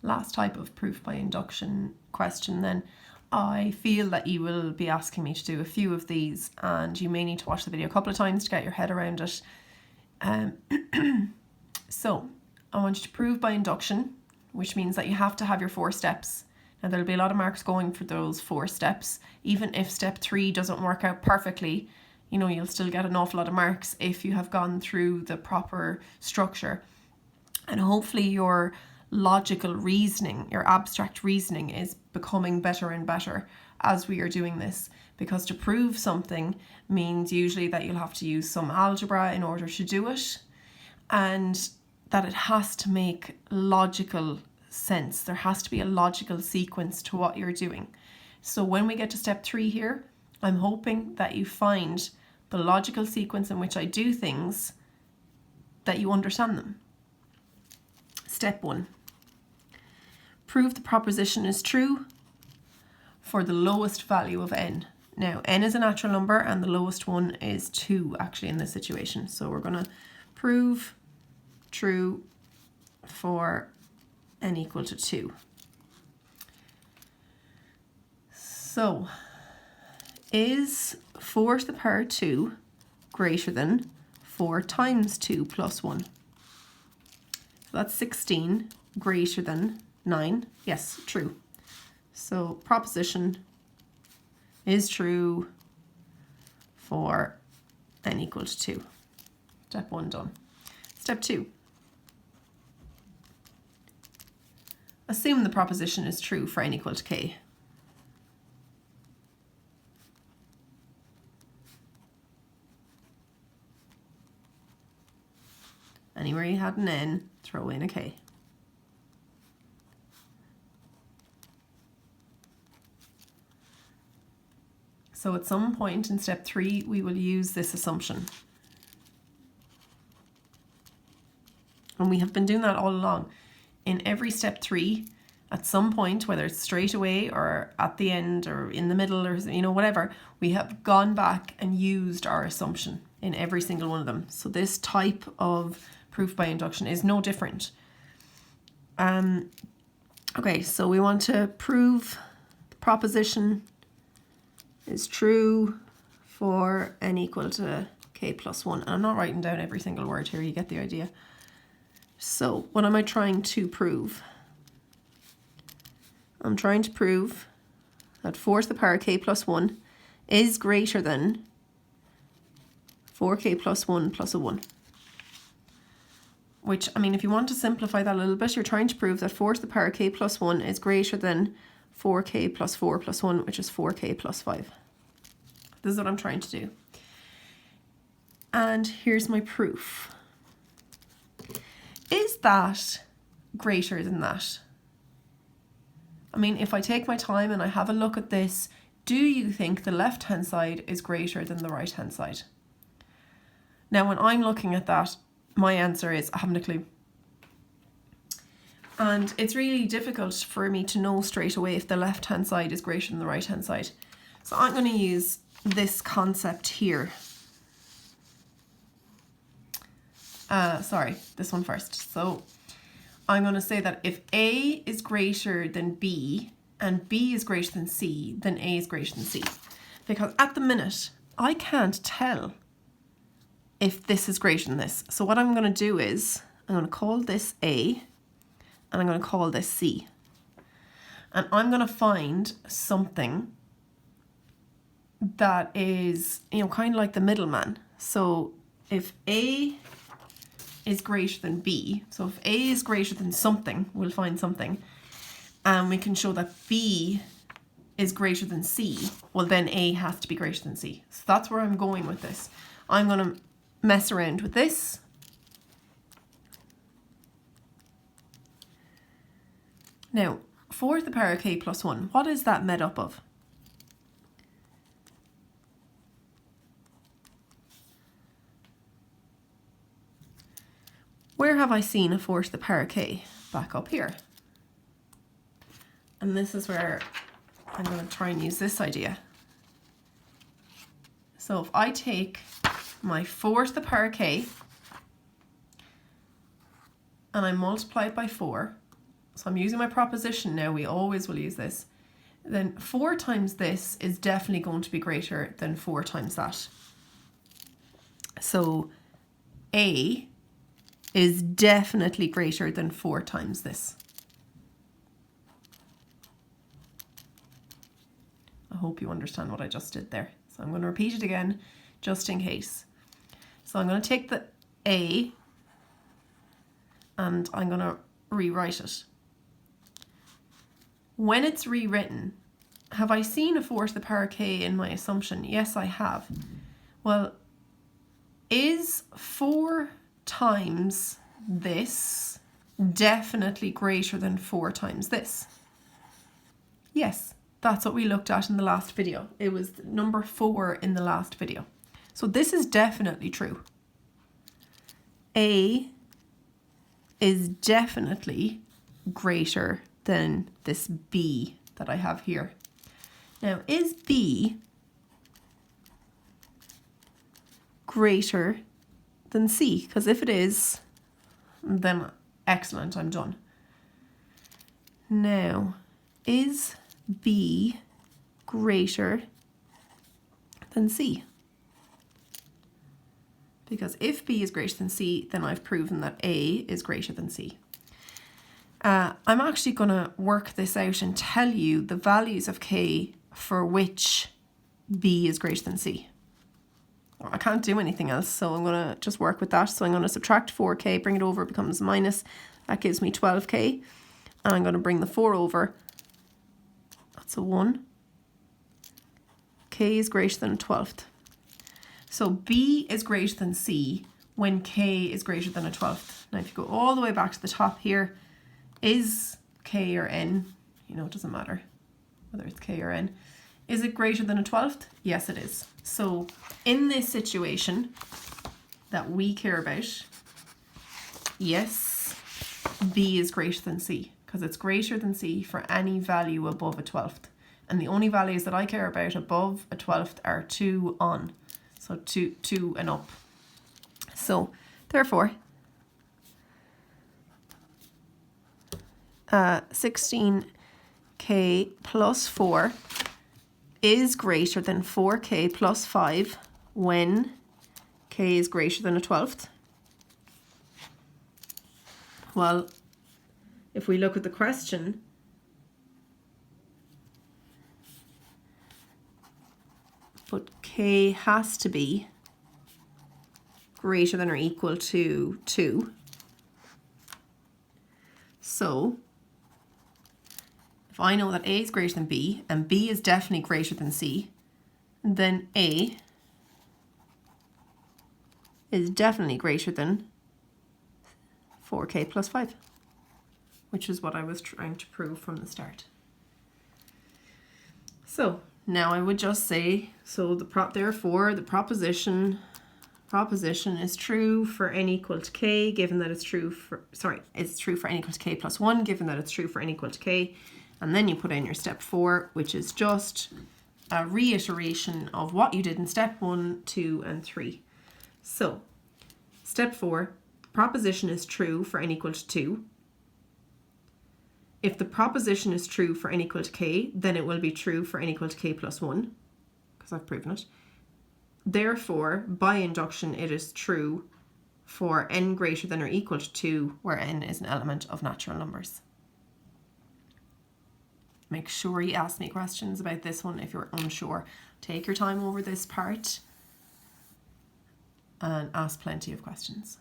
last type of proof by induction question, then I feel that you will be asking me to do a few of these, and you may need to watch the video a couple of times to get your head around it. So I want you to prove by induction, which means that you have to have your 4 steps. Now there'll be a lot of marks going for those 4 steps. Even if step 3 doesn't work out perfectly, you know, you'll still get an awful lot of marks if you have gone through the proper structure. And hopefully your logical reasoning, your abstract reasoning is becoming better and better as we are doing this. Because to prove something means usually that you'll have to use some algebra in order to do it, and that it has to make logical sense. There has to be a logical sequence to what you're doing. So when we get to step 3 here, I'm hoping that you find the logical sequence in which I do things, that you understand them. Step 1. Prove the proposition is true for the lowest value of n. Now, n is a natural number and the lowest one is 2 actually in this situation. So we're going to prove true for n equal to 2. So, is 4 to the power 2 greater than 4 times 2 plus 1? So that's 16 greater than 9. Yes, true. So proposition is true for n equal to 2. Step 1 done. Step 2. Assume the proposition is true for n equal to k. Anywhere you had an n, throw in a k. So at some point in step 3, we will use this assumption. And we have been doing that all along. In every step 3, at some point, whether it's straight away or at the end or in the middle or, you know, whatever, we have gone back and used our assumption in every single one of them. So this type of proof by induction is no different. Okay, so we want to prove the proposition is true for n equal to k plus 1. And I'm not writing down every single word here, you get the idea. So what am I trying to prove? I'm trying to prove that 4 to the power k plus 1 is greater than 4k plus 1 plus a 1. Which, I mean, if you want to simplify that a little bit, you're trying to prove that 4 to the power k plus 1 is greater than 4k plus 4 plus 1, which is 4k plus 5. This is what I'm trying to do. And here's my proof. Is that greater than that? I mean, if I take my time and I have a look at this, do you think the left-hand side is greater than the right-hand side? Now, when I'm looking at that, my answer is I haven't a clue. And it's really difficult for me to know straight away if the left-hand side is greater than the right-hand side. So I'm going to use this concept here. Sorry, this one first. So I'm going to say that if A is greater than B and B is greater than C, then A is greater than C. Because at the minute, I can't tell if this is greater than this. So what I'm going to do is I'm going to call this A and I'm going to call this C. And I'm going to find something that is, you know, kind of like the middleman. So if A is greater than B, so if A is greater than something, we'll find something, and we can show that B is greater than C, well then A has to be greater than C. So that's where I'm going with this. I'm going to mess around with this. Now, 4 to the power k plus 1, what is that made up of? Where have I seen a 4 to the power k? Back up here. And this is where I'm going to try and use this idea. So if I take my 4 to the power k and I multiply it by 4, so I'm using my proposition now, we always will use this, then 4 times this is definitely going to be greater than 4 times that. So A is definitely greater than 4 times this. I hope you understand what I just did there. So I'm going to repeat it again, just in case. So I'm going to take the A and I'm going to rewrite it. When it's rewritten, have I seen a 4 to the power k in my assumption? Yes, I have. Well, is 4 times this definitely greater than 4 times this? Yes, that's what we looked at in the last video. It was number 4 in the last video. So this is definitely true. A is definitely greater than this B that I have here. Now, is B greater than C? Because if it is, then excellent, I'm done. Now, is B greater than C? Because if B is greater than C, then I've proven that A is greater than C. I'm actually going to work this out and tell you the values of K for which B is greater than C. I can't do anything else, so I'm going to just work with that. So I'm going to subtract 4k, bring it over, it becomes minus. That gives me 12k. And I'm going to bring the 4 over. That's a 1. K is greater than a 12th. So B is greater than C when K is greater than a 12th. Now if you go all the way back to the top here, is K or N, you know, it doesn't matter whether it's K or N. Is it greater than a 12th? Yes, it is. So in this situation that we care about, yes, B is greater than C because it's greater than C for any value above a 12th. And the only values that I care about above a 12th are 2 on. So 2 and up. So therefore, 16k plus 4 is greater than 4k plus 5 when k is greater than a 12th. Well, if we look at the question, but k has to be greater than or equal to 2. So if I know that A is greater than B and B is definitely greater than C, then A is definitely greater than 4k plus 5, which is what I was trying to prove from the start. So now I would just say, so therefore the proposition is true for n equal to k, given that it's true for, it's true for n equal to k plus 1, given that it's true for n equal to k. And then you put in your step 4, which is just a reiteration of what you did in step 1, 2, and 3. So, step 4, proposition is true for n equal to 2. If the proposition is true for n equal to k, then it will be true for n equal to k plus 1, because I've proven it. Therefore, by induction, it is true for n greater than or equal to 2, where n is an element of natural numbers. Make sure you ask me questions about this one if you're unsure. Take your time over this part and ask plenty of questions.